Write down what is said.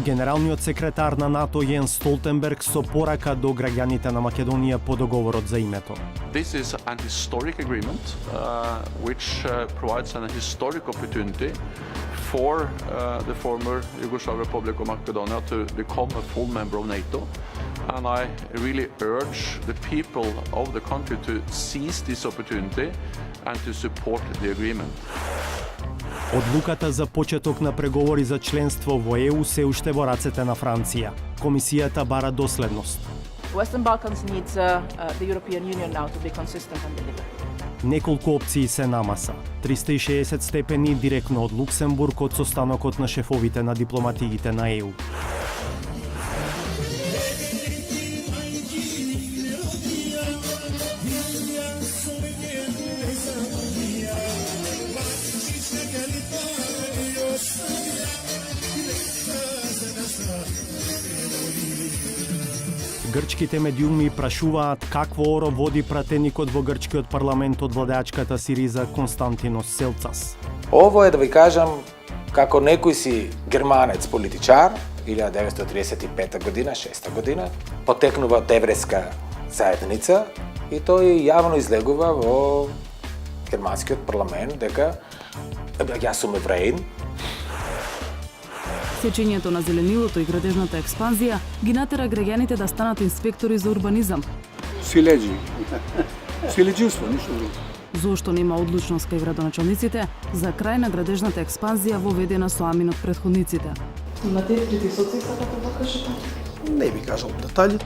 Генералниот секретар на НАТО Јенс Столтенберг со порака до граѓаните на Македонија по договорот за името. This is an historic agreement which provides an historic opportunity for the former Yugoslav Republic of Macedonia to become a full member of NATO. And I really urge the people of the country to seize this opportunity and to support the agreement. Одлуката за почеток на преговори за членство во ЕУ се уште во рацете на Франција. Комисијата бара доследност. Western Balkans needs the European Union now to be consistent and deliver. Неколку опции се намаса. 360 степени директно од Луксембург од состанокот на шефовите на дипломатиите на ЕУ. Грчките медиуми прашуваат какво оро води пратеникот во грчкиот парламент од владеачката Сириза Константинос Селцас. Ово е да ви кажам како некој си германец политичар, 1935 година, 6 година, потекнува од еврејска заедница и тој јавно излегува во германскиот парламент дека јас сум евреин. Сечењето на зеленилото и градежната експанзија ги натера граѓаните да станат инспектори за урбанизам. Силеđiство, ништо друго. Зошто нема одлучност кај градоначалниците за крај на градежната експанзија воведена со амин од претходниците? Имате притисоци сакате да кажете? Не би кажал детали.